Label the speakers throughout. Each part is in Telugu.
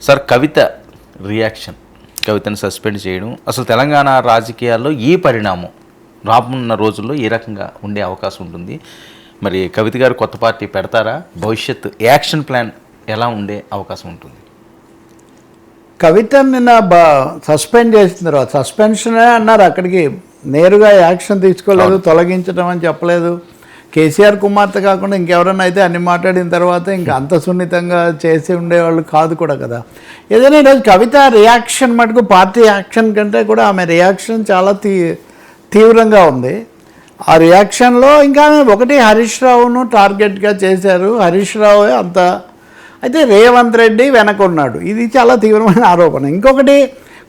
Speaker 1: సార్ కవిత రియాక్షన్, కవితను సస్పెండ్ చేయడం, అసలు తెలంగాణ రాజకీయాల్లో ఈ పరిణామం రానున్న రోజుల్లో ఏ రకంగా ఉండే అవకాశం ఉంటుంది? మరి కవిత గారు కొత్త పార్టీ పెడతారా? భవిష్యత్ యాక్షన్ ప్లాన్ ఎలా ఉండే అవకాశం ఉంటుంది?
Speaker 2: కవితని నిన్న సస్పెండ్ చేసిన తర్వాత, సస్పెన్షనే అన్నారు, అక్కడికి నేరుగా యాక్షన్ తీసుకోలేదు, తొలగించడం అని చెప్పలేదు. కేసీఆర్ కుమార్తె కాకుండా ఇంకెవరన్నా అయితే అన్ని మాట్లాడిన తర్వాత ఇంకా అంత సున్నితంగా చేసి ఉండేవాళ్ళు కాదు కూడా కదా. ఏదైనా ఈరోజు కవిత రియాక్షన్ మటుకు పార్టీ యాక్షన్ కంటే కూడా ఆమె రియాక్షన్ చాలా తీవ్రంగా ఉంది. ఆ రియాక్షన్లో ఇంకా ఒకటి హరీష్ రావును టార్గెట్గా చేశారు. హరీష్ రావు అంత అయితే రేవంత్ రెడ్డి వెనకున్నాడు, ఇది చాలా తీవ్రమైన ఆరోపణ. ఇంకొకటి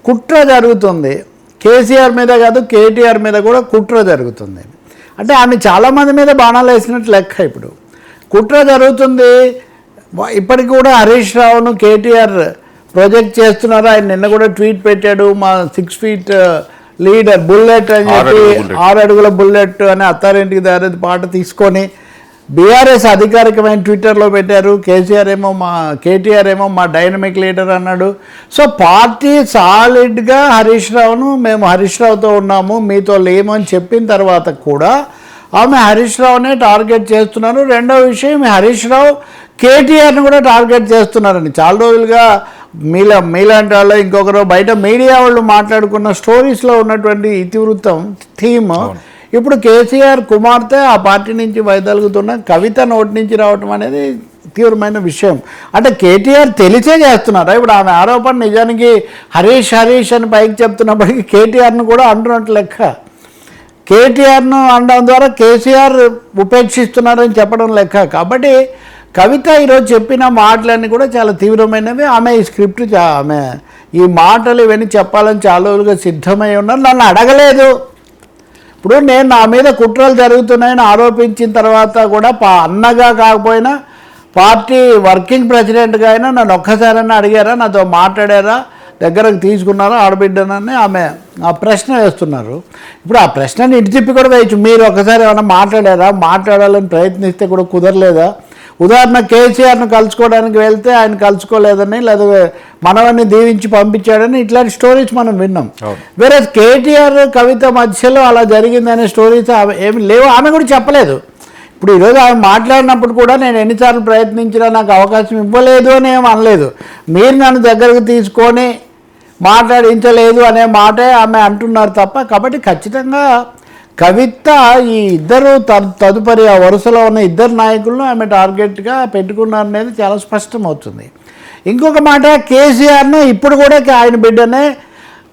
Speaker 2: కుట్ర జరుగుతుంది, కేసీఆర్ మీద కాదు కేటీఆర్ మీద కూడా కుట్ర జరుగుతుంది. అంటే ఆమె చాలామంది మీద బాణాలు వేసినట్టు లెక్క. ఇప్పుడు కుట్ర జరుగుతుంది. ఇప్పటికి కూడా హరీష్ రావును కేటీఆర్ ప్రొజెక్ట్ చేస్తున్నారు. ఆయన నిన్న కూడా ట్వీట్ పెట్టాడు, మా 6 feet లీడర్ బుల్లెట్ అని చెప్పి 6 అడుగుల బుల్లెట్ అని అత్తారింటికి దారేది పాట తీసుకొని బీఆర్ఎస్ అధికారికమైన ట్విట్టర్లో పెట్టారు. కేటీఆర్ ఏమో మా డైనమిక్ లీడర్ అన్నాడు. సో పార్టీ సాలిడ్గా హరీష్ రావును మేము హరీష్ రావుతో ఉన్నాము మీతో లేము అని చెప్పిన తర్వాత కూడా ఆమె హరీష్ రావునే టార్గెట్ చేస్తున్నారు. రెండో విషయం, హరీష్ రావు కేటీఆర్ని కూడా టార్గెట్ చేస్తున్నారని చాలా రోజులుగా మీలాంటి వాళ్ళు ఇంకొకరు బయట మీడియా వాళ్ళు మాట్లాడుకున్న స్టోరీస్లో ఉన్నటువంటి ఇతివృత్తం థీమ్ ఇప్పుడు కేసీఆర్ కుమార్తె ఆ పార్టీ నుంచి వైదొలుగుతున్న కవిత నోటి నుంచి రావటం అనేది తీవ్రమైన విషయం. అంటే కేటీఆర్ తెలిసే చేస్తున్నారా? ఇప్పుడు ఆమె ఆరోపణ నిజానికి హరీష్ అని పైకి చెప్తున్నప్పటికీ కేటీఆర్ను కూడా అంటున్నట్టు లెక్క. కేటీఆర్ను అనడం ద్వారా కేసీఆర్ ఉపేక్షిస్తున్నారని చెప్పడం లెక్క. కాబట్టి కవిత ఈరోజు చెప్పిన మాటలన్నీ కూడా చాలా తీవ్రమైనవి. ఆమె ఈ స్క్రిప్ట్ ఆమె ఈ మాటలు ఇవన్నీ చెప్పాలని చాలా రోజులుగా సిద్ధమై ఉన్నారు. నన్ను అడగలేదు. ఇప్పుడు నేను నా మీద కుట్రలు జరుగుతున్నాయని ఆరోపించిన తర్వాత కూడా అన్నగా కాకపోయినా పార్టీ వర్కింగ్ ప్రెసిడెంట్గా అయినా నన్ను ఒక్కసారైనా అడిగారా, నాతో మాట్లాడారా, దగ్గరకు తీసుకున్నారా ఆడబిడ్డనని ఆమె ఆ ప్రశ్న వేస్తున్నారు. ఇప్పుడు ఆ ప్రశ్నని ఇటు తిప్పి కూడా వేయచ్చు, మీరు ఒకసారి ఏమైనా మాట్లాడారా, మాట్లాడాలని ప్రయత్నిస్తే కూడా కుదరలేదా? ఉదాహరణ కేసీఆర్ను కలుసుకోవడానికి వెళ్తే ఆయన కలుసుకోలేదని, లేదా మనవన్ని దీవించి పంపించాడని ఇట్లాంటి స్టోరీస్ మనం విన్నాం. వేరే కేటీఆర్ కవిత మధ్యలో అలా జరిగిందనే స్టోరీస్ ఏమి లేవు, ఆమె కూడా చెప్పలేదు. ఇప్పుడు ఈరోజు ఆమె మాట్లాడినప్పుడు కూడా నేను ఎన్నిసార్లు ప్రయత్నించినా నాకు అవకాశం ఇవ్వలేదు అని ఏమి అనలేదు. మీరు నన్ను దగ్గరకు తీసుకొని మాట్లాడించలేదు అనే మాటే ఆమె అంటున్నారు తప్ప. కాబట్టి ఖచ్చితంగా కవిత ఈ ఇద్దరు తదుపరి ఆ వరుసలో ఉన్న ఇద్దరు నాయకులను ఆమె టార్గెట్గా పెట్టుకున్నారనేది చాలా స్పష్టమవుతుంది. ఇంకొక మాట, కేసీఆర్ను ఇప్పుడు కూడా ఆయన బిడ్డనే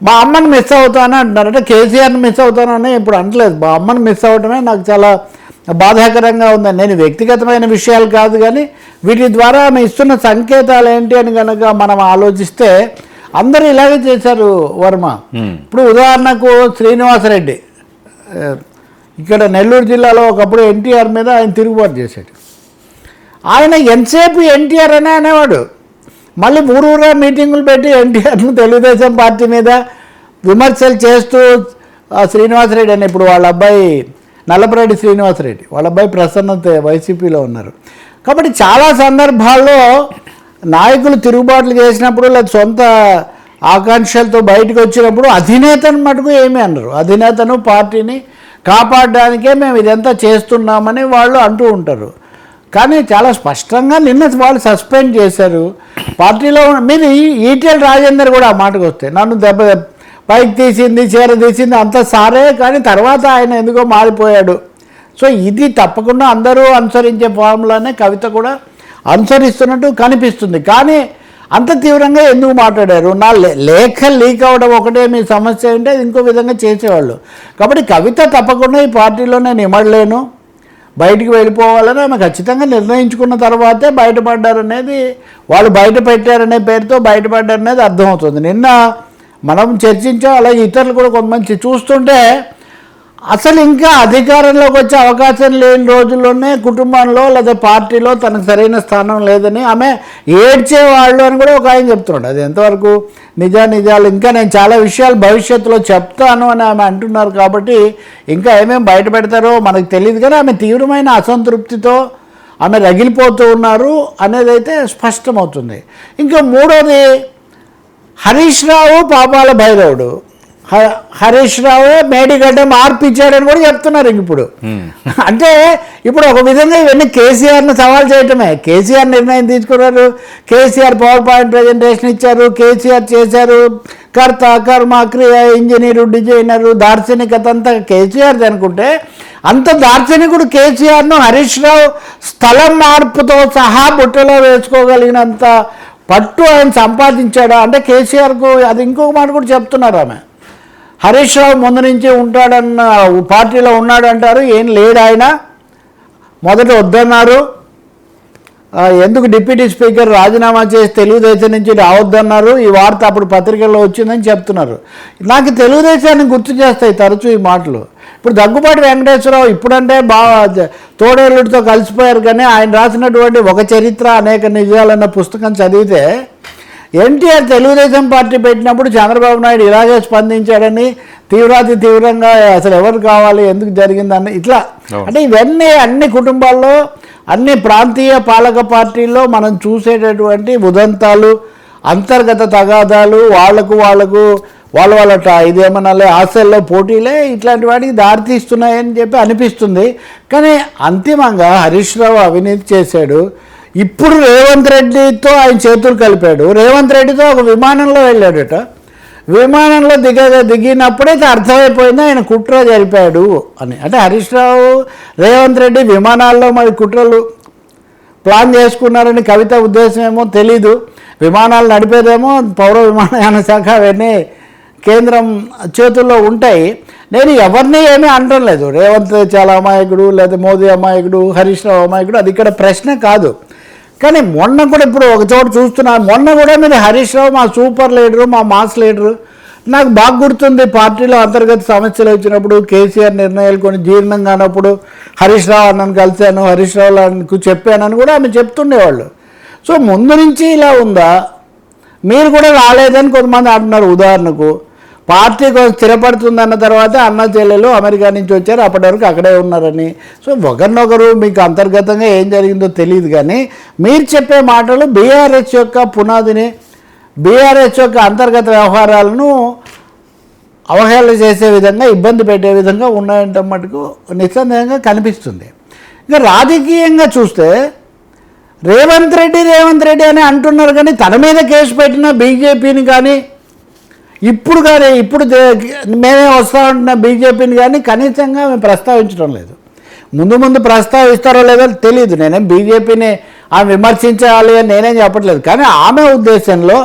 Speaker 2: మా అమ్మని మిస్ అవుతానని అంటున్నారు. అంటే కేసీఆర్ని మిస్ అవుతానని ఇప్పుడు అనట్లేదు, మా అమ్మని మిస్ అవడమే నాకు చాలా బాధాకరంగా ఉందని. నేను వ్యక్తిగతమైన విషయాలు కాదు కానీ వీటి ద్వారా ఆమె ఇస్తున్న సంకేతాలు ఏంటి అని కనుక మనం ఆలోచిస్తే అందరూ ఇలాగే చేశారు వర్మ. ఇప్పుడు ఉదాహరణకు శ్రీనివాసరెడ్డి ఇక్కడ నెల్లూరు జిల్లాలో ఒకప్పుడు ఎన్టీఆర్ మీద ఆయన తిరుగుబాటు చేశాడు. ఆయన ఎంతసేపు ఎన్టీఆర్ అనే అనేవాడు. మళ్ళీ ఊరూరా మీటింగులు పెట్టి ఎన్టీఆర్ను తెలుగుదేశం పార్టీ మీద విమర్శలు చేస్తూ శ్రీనివాసరెడ్డి అని, ఇప్పుడు వాళ్ళ అబ్బాయి నల్లపరెడ్డి శ్రీనివాసరెడ్డి, వాళ్ళ అబ్బాయి ప్రసన్నత వైసీపీలో ఉన్నారు. కాబట్టి చాలా సందర్భాల్లో నాయకులు తిరుగుబాట్లు చేసినప్పుడు లేదా సొంత ఆకాంక్షలతో బయటకు వచ్చినప్పుడు అధినేతను మటుకు ఏమీ అన్నారు. అధినేతను పార్టీని కాపాడడానికే మేము ఇదంతా చేస్తున్నామని వాళ్ళు అంటూ ఉంటారు. కానీ చాలా స్పష్టంగా నిన్న వాళ్ళు సస్పెండ్ చేశారు పార్టీలో. మీరు ఈటెల రాజేందర్ కూడా ఆ మాటకు వస్తే నన్ను పైకి తీసింది చీర తీసింది అంత సారే, కానీ తర్వాత ఆయన ఎందుకో మారిపోయాడు. సో ఇది తప్పకుండా అందరూ అనుసరించే ఫార్ములానే కవిత కూడా అనుసరిస్తున్నట్టు కనిపిస్తుంది. కానీ అంత తీవ్రంగా ఎందుకు మాట్లాడారు? నా లేఖ లీక్ అవ్వడం ఒకటే మీ సమస్య అంటే ఇంకో విధంగా చేసేవాళ్ళు. కాబట్టి కవిత తప్పకుండా ఈ పార్టీలో నేను ఇమడలేను, బయటికి వెళ్ళిపోవాలని ఆమె ఖచ్చితంగా నిర్ణయించుకున్న తర్వాతే బయటపడ్డారనేది, వాళ్ళు బయట పెట్టారనే పేరుతో బయటపడ్డారనేది అర్థమవుతుంది. నిన్న మనం చర్చించాం, అలాగే ఇతరులు కూడా కొంతమంది చూస్తుంటే అసలు ఇంకా అధికారంలోకి వచ్చే అవకాశం లేని రోజుల్లోనే కుటుంబంలో లేదా పార్టీలో తనకు సరైన స్థానం లేదని ఆమె ఏడ్చేవాళ్ళు అని కూడా ఒక ఆయన చెప్తున్నాడు. అది ఎంతవరకు నిజాలు ఇంకా నేను చాలా విషయాలు భవిష్యత్తులో చెప్తాను అని ఆమె అంటున్నారు. కాబట్టి ఇంకా ఏమేమి బయట పెడతారో మనకు తెలియదు, కానీ ఆమె తీవ్రమైన అసంతృప్తితో ఆమె రగిలిపోతూ ఉన్నారు అనేది అయితే స్పష్టమవుతుంది. ఇంకా మూడోది, హరీష్ రావు పాపాల భైరవుడు, హరీష్ రావు మేడిగడ్డ మార్పిచ్చాడని కూడా చెప్తున్నారు ఇప్పుడు. అంటే ఇప్పుడు ఒక విధంగా ఇవన్నీ కేసీఆర్ను సవాల్ చేయటమే. కేసీఆర్ నిర్ణయం తీసుకున్నారు, కేసీఆర్ పవర్ పాయింట్ ప్రజెంటేషన్ ఇచ్చారు, కేసీఆర్ చేశారు, కర్త కర్మ క్రియ ఇంజనీరు డిజైనరు దార్శనికత అంతా కేసీఆర్ అనుకుంటే అంత దార్శనికుడు కేసీఆర్ను హరీష్ రావు స్థలం మార్పుతో సహా బుట్టలో వేసుకోగలిగినంత పట్టు ఆయన సంపాదించాడా అంటే కేసీఆర్కు అది ఇంకొక మాట కూడా చెప్తున్నారు ఆమె. హరీష్ రావు ముందు నుంచి ఉంటాడన్న పార్టీలో ఉన్నాడు అంటారు, ఏం లేడు ఆయన, మొదట వద్దన్నారు, ఎందుకు డిప్యూటీ స్పీకర్ రాజీనామా చేసి తెలుగుదేశం నుంచి రావద్దన్నారు, ఈ వార్త అప్పుడు పత్రికల్లో వచ్చిందని చెప్తున్నారు. నాకు తెలుగుదేశాన్ని గుర్తు చేస్తాయి తరచూ ఈ మాటలు. ఇప్పుడు దగ్గుబాటి వెంకటేశ్వరరావు ఇప్పుడంటే బాగా తోడేళ్ళుడితో కలిసిపోయారు, కానీ ఆయన రాసినటువంటి ఒక చరిత్ర అనేక నిజాలన్న పుస్తకం చదివితే ఎన్టీఆర్ తెలుగుదేశం పార్టీ పెట్టినప్పుడు చంద్రబాబు నాయుడు ఇలాగే స్పందించాడని తీవ్రాతి తీవ్రంగా అసలు ఎవరు కావాలి ఎందుకు జరిగిందని ఇట్లా అంటే ఇవన్నీ అన్ని కుటుంబాల్లో అన్ని ప్రాంతీయ పాలక పార్టీల్లో మనం చూసేటటువంటి ఉదంతాలు, అంతర్గత తగాదాలు, వాళ్ళ ఇదేమన్నా ఆశల్లో పోటీలే ఇట్లాంటి వాటికి దారితీస్తున్నాయని చెప్పి అనిపిస్తుంది. కానీ అంతిమంగా హరీష్ రావు అవినీతి చేశాడు. ఇప్పుడు రేవంత్ రెడ్డితో ఆయన చేతులు కలిపాడు, రేవంత్ రెడ్డితో ఒక విమానంలో వెళ్ళాడట. విమానంలో దిగినప్పుడే అర్థమైపోయింది ఆయన కుట్ర జరిపాడు అని. అంటే హరీష్ రావు రేవంత్ రెడ్డి విమానాల్లో మరి కుట్రలు ప్లాన్ చేసుకున్నారని కవిత ఉద్దేశం ఏమో తెలీదు. విమానాలు నడిపేదేమో పౌర విమానయాన శాఖ అవన్నీ కేంద్రం చేతుల్లో ఉంటాయి. నేను ఎవరిని ఏమీ అనడం లేదు, రేవంత్ చాలా అమాయకుడు లేదా మోదీ అమాయకుడు, హరీష్ రావు అమాయకుడు, అది ఇక్కడ ప్రశ్న కాదు. కానీ మొన్న కూడా ఇప్పుడు ఒక చోట చూస్తున్నాను, మొన్న కూడా మీరు హరీష్ రావు మా సూపర్ లీడరు, మా మాస్ లీడరు, నాకు బాగా గుర్తుంది పార్టీలో అంతర్గత సమస్యలు వచ్చినప్పుడు కేసీఆర్ నిర్ణయాలు కొన్ని జీర్ణం కానప్పుడు హరీష్ రావు అన్నను కలిశాను, హరీష్ రావుకు చెప్పానని కూడా ఆమె చెప్తుండేవాళ్ళు. సో ముందు నుంచి ఇలా ఉందా, మీరు కూడా రాలేదని కొంతమంది అంటున్నారు. ఉదాహరణకు పార్టీ కొంచెం స్థిరపడుతుందన్న తర్వాత అన్న చెల్లెలు అమెరికా నుంచి వచ్చారు, అప్పటి వరకు అక్కడే ఉన్నారని. సో ఒకరినొకరు మీకు అంతర్గతంగా ఏం జరిగిందో తెలియదు, కానీ మీరు చెప్పే మాటలు బీఆర్ఎస్ యొక్క పునాదిని, బీఆర్ఎస్ యొక్క అంతర్గత వ్యవహారాలను అవహేళన చేసే విధంగా, ఇబ్బంది పెట్టే విధంగా ఉన్నాయంటే మటుకు నిస్సందేహంగా కనిపిస్తుంది. ఇంకా రాజకీయంగా చూస్తే రేవంత్ రెడ్డి అని అంటున్నారు, కానీ తన మీద కేసు పెట్టిన బీజేపీని కానీ ఇప్పుడు మేమే వస్తూ ఉంటున్న బీజేపీని కానీ కనీసంగా మేము ప్రస్తావించడం లేదు. ముందు ప్రస్తావిస్తారో లేదో తెలియదు. నేనేం బీజేపీని ఆమె విమర్శించాలి అని నేనేం చెప్పట్లేదు, కానీ ఆమె ఉద్దేశంలో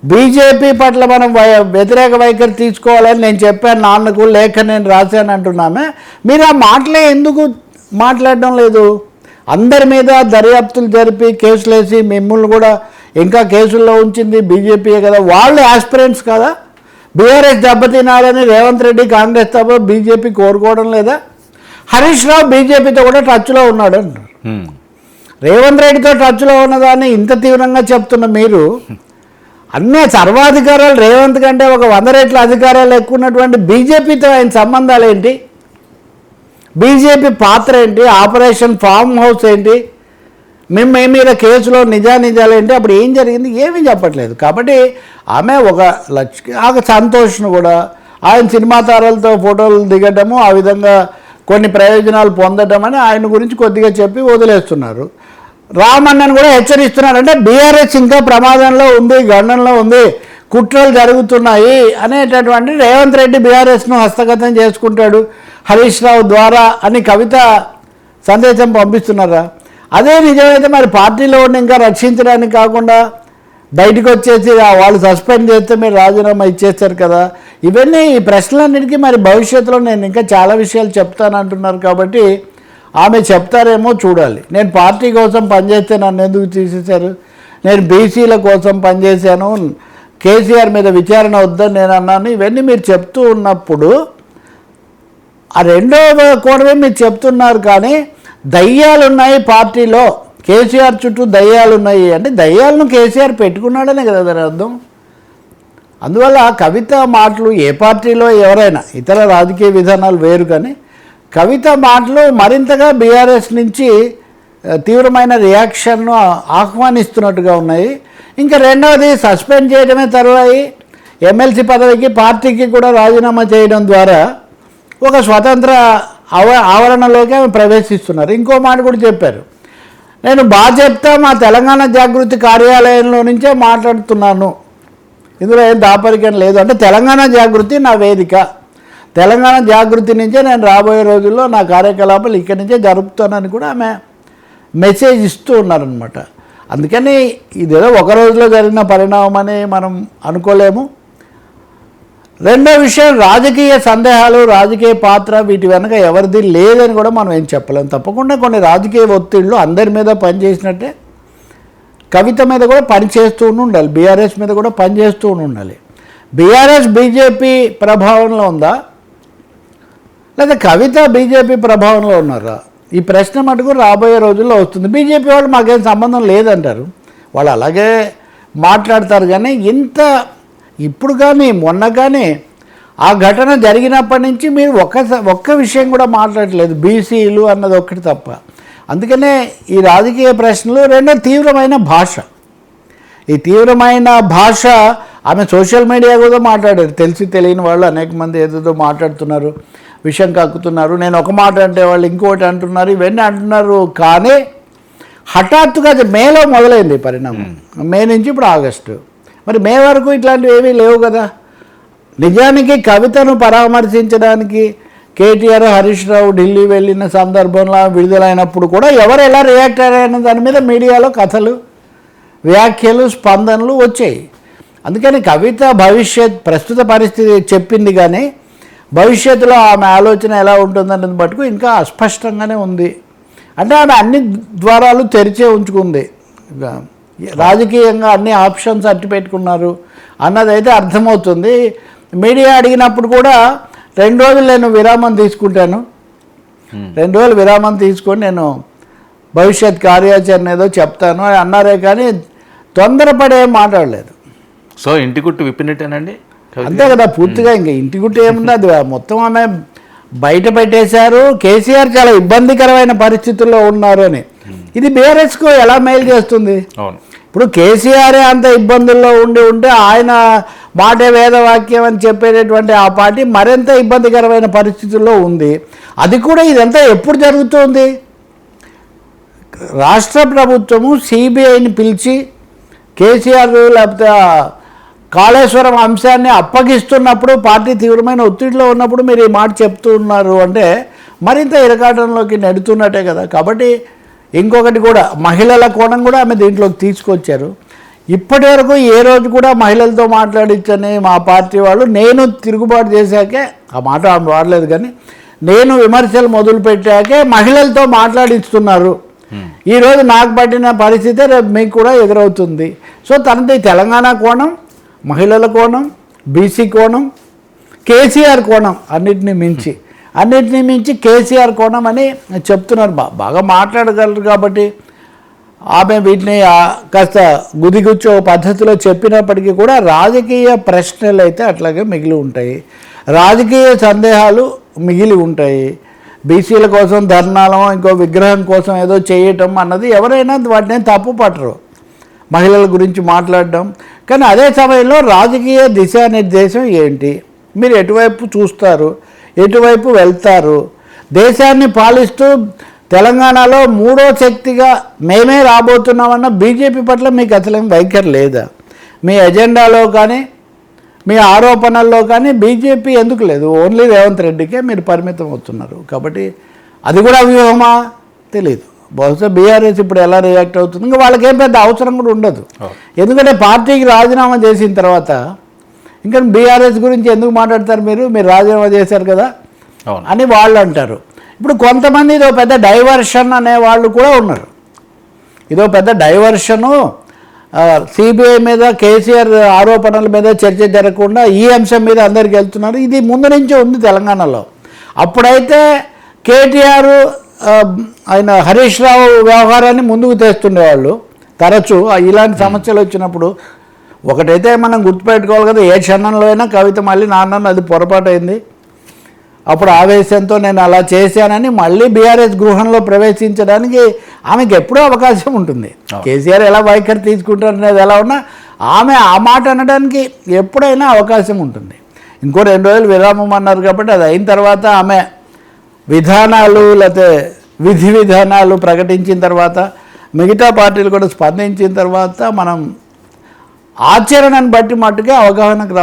Speaker 2: బీజేపీ పట్ల మనం వ్యతిరేక వైఖరి తీసుకోవాలని నేను చెప్పాను, నాన్నకు లేఖ నేను రాశాను అంటున్నామే. మీరు ఆ మాటలే ఎందుకు మాట్లాడడం లేదు? అందరి మీద దర్యాప్తులు జరిపి కేసులు వేసి మిమ్మల్ని కూడా ఇంకా కేసుల్లో ఉంచింది బీజేపీయే కదా, వాళ్ళు ఆస్పిరెంట్స్ కదా. బీఆర్ఎస్ దెబ్బతినాలని రేవంత్ రెడ్డి కాంగ్రెస్ తప్ప బీజేపీ కోరుకోవడం లేదా? హరీష్ రావు బీజేపీతో కూడా టచ్లో ఉన్నాడు అంటారు. రేవంత్ రెడ్డితో టచ్లో ఉన్నదాన్ని ఇంత తీవ్రంగా చెప్తున్న మీరు అన్నీ సర్వాధికారాలు రేవంత్ కంటే ఒక 100 రెట్ల అధికారాలు ఎక్కువ ఉన్నటువంటి బీజేపీతో ఆయన సంబంధాలు ఏంటి? బీజేపీ పాత్ర ఏంటి? ఆపరేషన్ ఫామ్ హౌస్ ఏంటి? మేము మీద కేసులో నిజాలు ఏంటి? అప్పుడు ఏం జరిగింది? ఏమీ చెప్పట్లేదు. కాబట్టి ఆమె ఒక సంతోష్ను కూడా ఆయన సినిమా తారలతో ఫోటోలు దిగటము, ఆ విధంగా కొన్ని ప్రయోజనాలు పొందడం అని ఆయన గురించి కొద్దిగా చెప్పి వదిలేస్తున్నారు. రామన్నను కూడా హెచ్చరిస్తున్నారు. అంటే బీఆర్ఎస్ ఇంకా ప్రమాదంలో ఉంది, గండంలో ఉంది, కుట్రలు జరుగుతున్నాయి అనేటటువంటి రేవంత్ రెడ్డి బీఆర్ఎస్ను హస్తగతం చేసుకుంటాడు హరీష్ రావు ద్వారా అని కవిత సందేశం పంపిస్తున్నారా? అదే నిజమైతే మరి పార్టీలో ఉండి ఇంకా రక్షించడానికి కాకుండా బయటకు వచ్చేసి వాళ్ళు సస్పెండ్ చేస్తే మీరు రాజీనామా ఇచ్చేస్తారు కదా. ఇవన్నీ ఈ ప్రశ్నలన్నిటికీ మరి భవిష్యత్తులో నేను ఇంకా చాలా విషయాలు చెప్తానంటున్నారు, కాబట్టి ఆమె చెప్తారేమో చూడాలి. నేను పార్టీ కోసం పనిచేస్తే నన్ను ఎందుకు తీసేశారు, నేను బీసీల కోసం పనిచేశాను, కేసీఆర్ మీద విచారణ వద్దని నేను అన్నాను, ఇవన్నీ మీరు చెప్తూ ఉన్నప్పుడు ఆ రెండో కోణమే మీరు చెప్తున్నారు. కానీ దయ్యాలు ఉన్నాయి పార్టీలో, కేసీఆర్ చుట్టూ దయ్యాలు ఉన్నాయి అంటే దయ్యాలను కేసీఆర్ పెట్టుకున్నాడనే కదా దాని అర్థం. అందువల్ల కవిత మాటలు ఏ పార్టీలో ఎవరైనా ఇతర రాజకీయ విధానాలు వేరు, కానీ కవిత మాటలు మరింతగా బీఆర్ఎస్ నుంచి తీవ్రమైన రియాక్షన్ను ఆహ్వానిస్తున్నట్టుగా ఉన్నాయి. ఇంకా రెండవది సస్పెండ్ చేయడమే తరువాయి ఎమ్మెల్సీ పదవికి పార్టీకి కూడా రాజీనామా చేయడం ద్వారా ఒక స్వతంత్ర ఆవరణలోకి ఆమె ప్రవేశిస్తున్నారు. ఇంకో మాట కూడా చెప్పారు, నేను బాధ్యత మా తెలంగాణ జాగృతి కార్యాలయంలో నుంచే మాట్లాడుతున్నాను, ఇందులో ఏం దాపరికం లేదు. అంటే తెలంగాణ జాగృతి నా వేదిక, తెలంగాణ జాగృతి నుంచే నేను రాబోయే రోజుల్లో నా కార్యకలాపాలు ఇక్కడి నుంచే జరుపుతానని కూడా ఆమె మెసేజ్ ఇస్తూ ఉన్నారనమాట. అందుకని ఇదేదో ఒక రోజులో జరిగిన పరిణామం అని మనం అనుకోలేము. రెండో విషయం, రాజకీయ సందేహాలు, రాజకీయ పాత్ర వీటి వెనక ఎవరిది లేదని కూడా మనం ఏం చెప్పలేము. తప్పకుండా కొన్ని రాజకీయ ఒత్తిళ్ళు అందరి మీద పనిచేసినట్టే కవిత మీద కూడా పనిచేస్తూ ఉండాలి, బీఆర్ఎస్ మీద కూడా పనిచేస్తూ ఉండాలి. బీఆర్ఎస్ బీజేపీ ప్రభావంలో ఉందా లేదా కవిత బీజేపీ ప్రభావంలో ఉన్నారా? ఈ ప్రశ్న మటుకు రాబోయే రోజుల్లో వస్తుంది. బీజేపీ వాళ్ళు మాకేం సంబంధం లేదంటారు, వాళ్ళు అలాగే మాట్లాడతారు. కానీ ఇప్పుడు కానీ మొన్న కానీ ఆ ఘటన జరిగినప్పటి నుంచి మీరు ఒక్క విషయం కూడా మాట్లాడలేదు, బీసీలు అన్నది ఒక్కటి తప్ప. అందుకనే ఈ రాజకీయ ప్రశ్నలు రెండో తీవ్రమైన భాష. ఈ తీవ్రమైన భాష ఆమె సోషల్ మీడియా కూడా మాట్లాడారు. తెలిసి తెలియని వాళ్ళు అనేక మంది ఏదేదో మాట్లాడుతున్నారు, విషయం కక్కుతున్నారు. నేను ఒక మాట అంటే వాళ్ళు ఇంకోటి అంటున్నారు, ఇవన్నీ అంటున్నారు. కానీ హఠాత్తుగా మేలో మొదలైంది పరిణామం. మే నుంచి ఇప్పుడు ఆగస్టు, మరి మే వరకు ఇట్లాంటివి ఏమీ లేవు కదా. నిజానికి కవితను పరామర్శించడానికి కేటీఆర్, హరీష్ రావు ఢిల్లీ వెళ్ళిన సందర్భంలో విడుదలైనప్పుడు కూడా ఎవరు ఎలా రియాక్ట్ అయ్యారన్న దాని మీద మీడియాలో కథలు, వ్యాఖ్యలు, స్పందనలు వచ్చాయి. అందుకని కవిత ప్రస్తుత పరిస్థితి చెప్పింది, కానీ భవిష్యత్తులో ఆమె ఆలోచన ఎలా ఉంటుందన్నది మటుకు ఇంకా అస్పష్టంగానే ఉంది. అంటే ఆమె అన్ని ద్వారాలు తెరిచే ఉంచుకుంది, రాజకీయంగా అన్ని ఆప్షన్స్ అట్టి పెట్టుకున్నారు అన్నదైతే అర్థమవుతుంది. మీడియా అడిగినప్పుడు కూడా 2 రోజులు నేను విరామం తీసుకుంటాను, 2 రోజులు విరామం తీసుకొని నేను భవిష్యత్ కార్యాచరణ ఏదో చెప్తాను అని అన్నారే కానీ తొందరపడే మాట్లాడలేదు.
Speaker 1: సో ఇంటి గుట్టు విప్పినట్టేనండి
Speaker 2: అంతే కదా, పూర్తిగా ఇంకా ఇంటి గుట్టు ఏముంది, అది మొత్తం ఆమె బయట పెట్టేశారు. కేసీఆర్ చాలా ఇబ్బందికరమైన పరిస్థితుల్లో ఉన్నారు అని. ఇది బీఆర్ఎస్కు ఎలా మేలు చేస్తుంది? ఇప్పుడు కేసీఆరే అంత ఇబ్బందుల్లో ఉంటే ఆయన మాటే వేదవాక్యం అని చెప్పేటటువంటి ఆ పార్టీ మరింత ఇబ్బందికరమైన పరిస్థితుల్లో ఉంది. అది కూడా ఇదంతా ఎప్పుడు జరుగుతుంది? రాష్ట్ర ప్రభుత్వము సిబిఐని పిలిచి కేసీఆర్ లేకపోతే కాళేశ్వరం అంశాన్ని అప్పగిస్తున్నప్పుడు, పార్టీ తీవ్రమైన ఒత్తిడిలో ఉన్నప్పుడు మీరు ఈ మాట చెప్తూ ఉన్నారు అంటే మరింత ఇరకాటంలోకి నెడుతున్నట్టే కదా. కాబట్టి ఇంకొకటి కూడా మహిళల కోణం కూడా ఆమె దీంట్లోకి తీసుకొచ్చారు. ఇప్పటి వరకు ఏ రోజు కూడా మహిళలతో మాట్లాడించని మా పార్టీ వాళ్ళు, నేను తిరుగుబాటు చేశాకే, ఆ మాట ఆమె వాడలేదు కానీ నేను విమర్శలు మొదలుపెట్టాకే మహిళలతో మాట్లాడిస్తున్నారు. ఈరోజు నాకు పట్టిన పరిస్థితి రేపు మీకు కూడా ఎదురవుతుంది. సో తనది తెలంగాణ కోణం, మహిళల కోణం, బీసీ కోణం, కేసీఆర్ కోణం, అన్నిటినీ మించి కేసీఆర్ కోణం అని చెప్తున్నారు. బాగా మాట్లాడగలరు కాబట్టి ఆమె వీటిని కాస్త గుదిగుచ్చో పద్ధతిలో చెప్పినప్పటికీ కూడా రాజకీయ ప్రశ్నలు అయితే అట్లాగే మిగిలి ఉంటాయి, రాజకీయ సందేహాలు మిగిలి ఉంటాయి. బీసీల కోసం ధర్నాలం, ఇంకో విగ్రహం కోసం ఏదో చేయటం అన్నది ఎవరైనా వాటిని తప్పు పట్టరు, మహిళల గురించి మాట్లాడడం. కానీ అదే సమయంలో రాజకీయ దిశానిర్దేశం ఏంటి, మీరు ఎటువైపు చూస్తారు, ఎటువైపు వెళ్తారు? దేశాన్ని పాలిస్తూ తెలంగాణలో 3వ శక్తిగా మేమే రాబోతున్నామన్న బీజేపీ పట్ల మీకు అసలేం వైఖరి లేదా? మీ ఎజెండాలో కానీ మీ ఆరోపణల్లో కానీ బీజేపీ ఎందుకు లేదు? ఓన్లీ రేవంత్ రెడ్డికే మీరు పరిమితం అవుతున్నారు. కాబట్టి అది కూడా వ్యూహమా తెలియదు. బహుశా బీఆర్ఎస్ ఇప్పుడు ఎలా రియాక్ట్ అవుతుంది, ఇంకా వాళ్ళకేం పెద్ద అవసరం కూడా ఉండదు. ఎందుకంటే పార్టీకి రాజీనామా చేసిన తర్వాత ఇంకా బీఆర్ఎస్ గురించి ఎందుకు మాట్లాడతారు, మీరు రాజీనామా చేశారు కదా అని వాళ్ళు అంటారు. ఇప్పుడు కొంతమంది ఇదో పెద్ద డైవర్షన్ అనే వాళ్ళు కూడా ఉన్నారు. ఇదో పెద్ద డైవర్షను, సిబిఐ మీద, కేసీఆర్ ఆరోపణల మీద చర్చ జరగకుండా ఈ అంశం మీద అందరికి వెళ్తున్నారు. ఇది ముందు నుంచే ఉంది తెలంగాణలో. అప్పుడైతే కేటీఆర్, ఆయన హరీష్ రావు వ్యవహారాన్ని ముందుకు తెస్తుండేవాళ్ళు తరచూ. ఇలాంటి సమస్యలు వచ్చినప్పుడు ఒకటైతే మనం గుర్తుపెట్టుకోవాలి కదా, ఏ క్షణంలో అయినా కవిత మళ్ళీ నాన్న అది పొరపాటు అయింది, అప్పుడు ఆవేశంతో నేను అలా చేశానని మళ్ళీ బీఆర్ఎస్ గృహంలో ప్రవేశించడానికి ఆమెకు ఎప్పుడూ అవకాశం ఉంటుంది. కేసీఆర్ ఎలా వైఖరి తీసుకుంటారు అనేది ఎలా ఉన్నా ఆమె ఆ మాట అనడానికి ఎప్పుడైనా అవకాశం ఉంటుంది. ఇంకో 2 రోజులు విరామం అన్నారు కాబట్టి అది అయిన తర్వాత ఆమె విధానాలు లేకపోతే విధి విధానాలు ప్రకటించిన తర్వాత మిగతా పార్టీలు కూడా స్పందించిన తర్వాత మనం ఆచరణను బట్టి మట్టుకే అవగాహనకు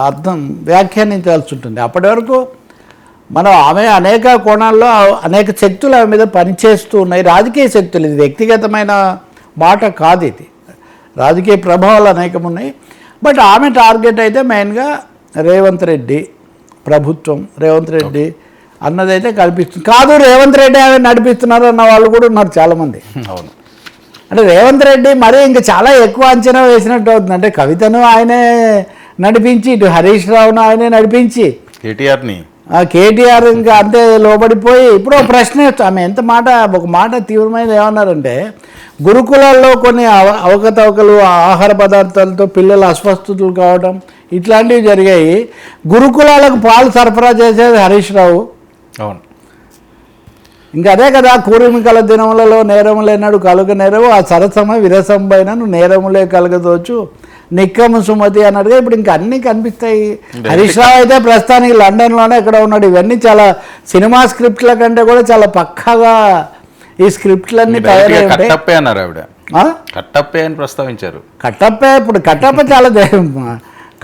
Speaker 2: అర్థం వ్యాఖ్యానించాల్సి ఉంటుంది. అప్పటి వరకు మనం ఆమె అనేక కోణాల్లో అనేక శక్తులు ఆమె మీద పనిచేస్తూ ఉన్నాయి, రాజకీయ శక్తులు. ఇది వ్యక్తిగతమైన మాట కాదు, ఇది రాజకీయ ప్రభావాలు అనేకం ఉన్నాయి. బట్ ఆమె టార్గెట్ అయితే మెయిన్గా రేవంత్ రెడ్డి ప్రభుత్వం, రేవంత్ రెడ్డి అన్నదైతే కల్పిస్తుంది. కాదు రేవంత్ రెడ్డి ఆమె నడిపిస్తున్నారు అన్న వాళ్ళు కూడా ఉన్నారు చాలామంది.
Speaker 1: అవును,
Speaker 2: అంటే రేవంత్ రెడ్డి మరీ ఇంకా చాలా ఎక్కువ అంచనా వేసినట్టు అవుతుంది. అంటే కవితను ఆయనే నడిపించి, ఇటు హరీష్ రావును ఆయనే నడిపించి, కేటీఆర్ ఇంకా అంతే లోబడిపోయి. ఇప్పుడు ప్రశ్న ఆమె ఎంత మాట, ఒక మాట తీవ్రమైన ఏమన్నారంటే గురుకులాల్లో కొన్ని అవకతవకలు, ఆహార పదార్థాలతో పిల్లలు అస్వస్థతలు కావడం ఇట్లాంటివి జరిగాయి. గురుకులాలకు పాలు సరఫరా చేసేది హరీష్ రావు.
Speaker 1: అవును,
Speaker 2: ఇంకా అదే కదా కూర్మికల దినములలో నేరములేనాడు కలుగ నేరవు ఆ సరసమ విరసంబైన నేరములే కలగదోచు నిక్కము సుమతి అన్నట్టుగా ఇప్పుడు ఇంకా అన్నీ కనిపిస్తాయి. హరీష్ రావు అయితే ప్రస్తుతానికి లండన్లోనే ఎక్కడ ఉన్నాడు. ఇవన్నీ చాలా సినిమా స్క్రిప్ట్ల కంటే కూడా చాలా పక్కాగా ఈ స్క్రిప్ట్లన్నీ తయారయ్యాయి.
Speaker 1: కట్టప్పే అని ప్రస్తావించారు.
Speaker 2: కట్టప్పే ఇప్పుడు కట్టప్ప చాలా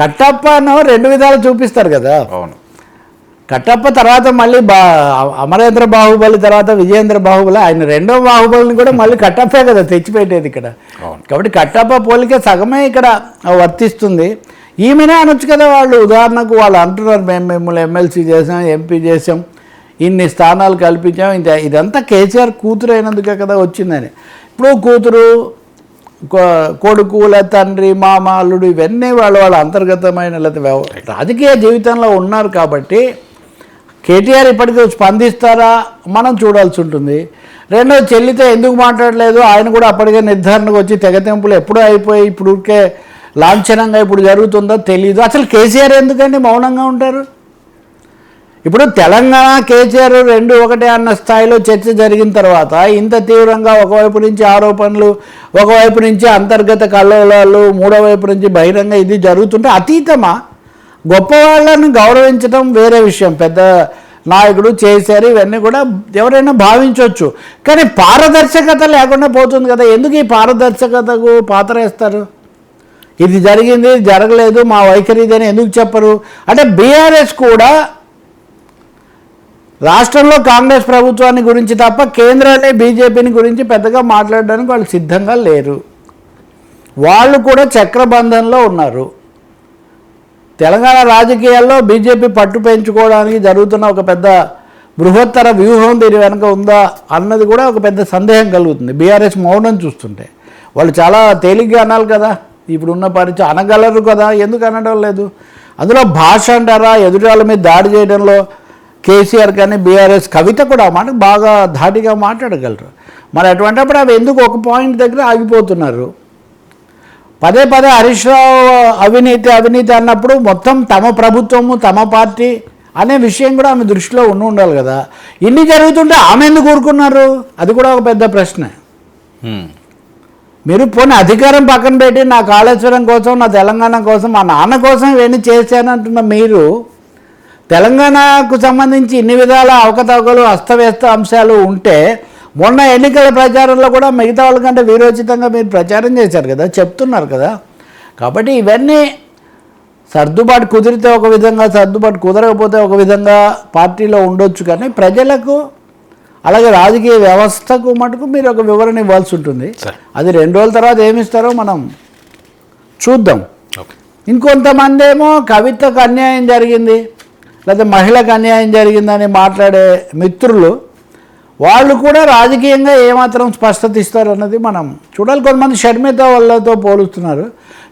Speaker 2: కట్టప్పను 2 విధాలు చూపిస్తారు కదా.
Speaker 1: అవును,
Speaker 2: కట్టప్ప తర్వాత మళ్ళీ అమరేంద్ర బాహుబలి తర్వాత విజయేంద్ర బాహుబలి, ఆయన 2వ బాహుబలిని కూడా మళ్ళీ కట్టప్పే కదా తెచ్చిపెట్టేది ఇక్కడ. కాబట్టి కట్టప్ప పోలికే సగమే ఇక్కడ వర్తిస్తుంది. ఈమెనే అనొచ్చు కదా, వాళ్ళు ఉదాహరణకు వాళ్ళు అంటున్నారు మేము మిమ్మల్ని ఎమ్మెల్సీ చేసాం, ఎంపీ చేసాం, ఇన్ని స్థానాలు కల్పించాం, ఇదంతా కేసీఆర్ కూతురు అయినందుకే కదా వచ్చిందని. ఇప్పుడు కూతురు, కొడుకు లేదా తండ్రి, మామ, అల్లుడు ఇవన్నీ వాళ్ళ అంతర్గతమైన లేదా రాజకీయ జీవితంలో ఉన్నారు కాబట్టి కేటీఆర్ ఇప్పటికీ స్పందిస్తారా మనం చూడాల్సి ఉంటుంది. రెండోది చెల్లితో ఎందుకు మాట్లాడలేదు, ఆయన కూడా అప్పటికే నిర్ధారణకు వచ్చి తెగతెంపులు ఎప్పుడూ అయిపోయి ఇప్పుడు ఊరికే లాంఛనంగా ఇప్పుడు జరుగుతుందో తెలియదు. అసలు కేసీఆర్ ఎందుకండి మౌనంగా ఉంటారు? ఇప్పుడు తెలంగాణ కేసీఆర్ 2 ఒకటే అన్న స్థాయిలో చర్చ జరిగిన తర్వాత ఇంత తీవ్రంగా ఒకవైపు నుంచి ఆరోపణలు, ఒకవైపు నుంచి అంతర్గత కల్లోలాలు, మూడో వైపు నుంచి బహిరంగ ఇది జరుగుతుంటే అతీతమా? గొప్పవాళ్ళను గౌరవించడం వేరే విషయం, పెద్ద నాయకుడు చేశారు, ఇవన్నీ కూడా ఎవరైనా భావించవచ్చు. కానీ పారదర్శకత లేకుండా పోతుంది కదా. ఎందుకు ఈ పారదర్శకతకు పాత్ర వేస్తారు? ఇది జరిగింది, జరగలేదు, మా వైఖరి ఇదని ఎందుకు చెప్పరు? అంటే బీఆర్ఎస్ కూడా రాష్ట్రంలో కాంగ్రెస్ ప్రభుత్వాన్ని గురించి తప్ప కేంద్రాన్ని బీజేపీని గురించి పెద్దగా మాట్లాడడానికి వాళ్ళు సిద్ధంగా లేరు. వాళ్ళు కూడా చక్రబంధంలో ఉన్నారు. తెలంగాణ రాజకీయాల్లో బీజేపీ పట్టు పెంచుకోవడానికి జరుగుతున్న ఒక పెద్ద బృహత్తర వ్యూహం దీని వెనుక ఉందా అన్నది కూడా ఒక పెద్ద సందేహం కలుగుతుంది. బీఆర్ఎస్ మౌనం చూస్తుంటే వాళ్ళు చాలా తేలిగ్గా అనాలి కదా, ఇప్పుడున్న పరిచయం అనగలరు కదా, ఎందుకు అనడం లేదు? అందులో భాష అంటారా, ఎదుటి వాళ్ళ మీద దాడి చేయడంలో కేసీఆర్ కానీ బీఆర్ఎస్ కవిత కూడా మాట బాగా ధాటిగా మాట్లాడగలరు. మరి అటువంటిప్పుడు అవి ఎందుకు ఒక పాయింట్ దగ్గర ఆగిపోతున్నారు? పదే హరీష్ రావు అవినీతి అన్నప్పుడు మొత్తం తమ ప్రభుత్వము తమ పార్టీ అనే విషయం కూడా ఆమె దృష్టిలో ఉండాలి కదా. ఇన్ని జరుగుతుంటే ఆమె ఎందుకు ఊరుకున్నారు? అది కూడా ఒక పెద్ద ప్రశ్న. మీరు పోనీ అధికారం పక్కన పెట్టి నా కాళేశ్వరం కోసం, నా తెలంగాణ కోసం, మా నాన్న కోసం ఇవన్నీ చేశానంటున్న మీరు తెలంగాణకు సంబంధించి ఇన్ని విధాల అవకతవకలు, అస్తవ్యస్త అంశాలు ఉంటే మొన్న ఎన్నికల ప్రచారంలో కూడా మిగతా వాళ్ళకంటే వీరోచితంగా మీరు ప్రచారం చేశారు కదా, చెప్తున్నారు కదా. కాబట్టి ఇవన్నీ సర్దుబాటు కుదిరితే ఒక విధంగా, సర్దుబాటు కుదరకపోతే ఒక విధంగా పార్టీలో ఉండొచ్చు. కానీ ప్రజలకు అలాగే రాజకీయ వ్యవస్థకు మటుకు మీరు ఒక వివరణ ఇవ్వాల్సి ఉంటుంది. అది 2 రోజుల తర్వాత ఏమిస్తారో మనం చూద్దాం. ఇంకొంతమంది ఏమో కవితకు అన్యాయం జరిగింది లేదా మహిళకు అన్యాయం జరిగిందని మాట్లాడే మిత్రులు వాళ్ళు కూడా రాజకీయంగా ఏమాత్రం స్పష్టత ఇస్తారు అన్నది మనం చూడాలి. కొంతమంది షర్మిల వాళ్ళతో పోలుస్తున్నారు.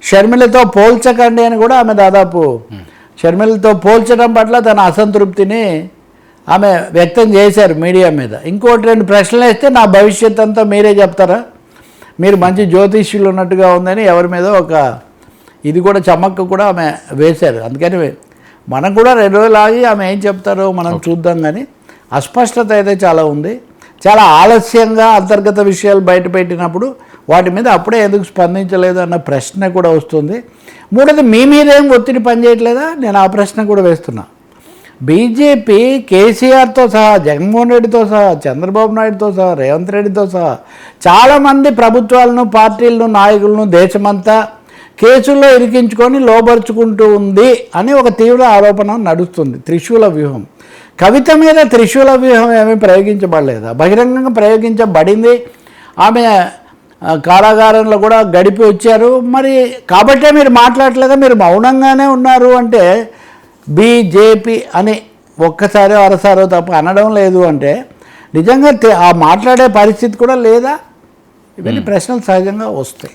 Speaker 2: షర్మిలతో పోల్చకండి అని కూడా ఆమె దాదాపు షర్మిలతో పోల్చడం పట్ల తన అసంతృప్తిని ఆమె వ్యక్తం చేశారు మీడియా మీద. ఇంకోటి 2 ప్రశ్నలు వేస్తే నా భవిష్యత్ అంతా మీరే చెప్తారా, మీరు మంచి జ్యోతిష్యులు ఉన్నట్టుగా ఉందని ఎవరి మీద ఒక ఇది కూడా చమక్కు కూడా ఆమె వేశారు. అందుకని మనం కూడా 2 రోజులు ఆగి ఆమె ఏం చెప్తారో మనం చూద్దాం. కానీ అస్పష్టత అయితే చాలా ఉంది. చాలా ఆలస్యంగా అంతర్గత విషయాలు బయటపెట్టినప్పుడు వాటి మీద అప్పుడే ఎందుకు స్పందించలేదు అన్న ప్రశ్న కూడా వస్తుంది. మూడోది, మీ మీదేం ఒత్తిడి పనిచేయట్లేదా? నేను ఆ ప్రశ్న కూడా వేస్తున్నా. బీజేపీ కేసీఆర్తో సహా, జగన్మోహన్ రెడ్డితో సహా, చంద్రబాబు నాయుడుతో సహా, రేవంత్ రెడ్డితో సహా చాలామంది ప్రభుత్వాలను, పార్టీలను, నాయకులను దేశమంతా కేసుల్లో ఇరికించుకొని లోబరుచుకుంటూ ఉంది అని ఒక తీవ్ర ఆరోపణ నడుస్తుంది. త్రిశూల వ్యూహం. కవిత మీద త్రిశూల వ్యూహం ఏమీ ప్రయోగించబడలేదా? బహిరంగంగా ప్రయోగించబడింది. ఆమె కారాగారంలో కూడా గడిపి వచ్చారు. మరి కాబట్టే మీరు మాట్లాడలేదా? మీరు మౌనంగానే ఉన్నారు అంటే బీజేపీ అని ఒక్కసారి అరసారో తప్ప అనడం లేదు అంటే నిజంగా ఆ మాట్లాడే పరిస్థితి కూడా లేదా? ఇవన్నీ ప్రశ్నలు సహజంగా వస్తాయి.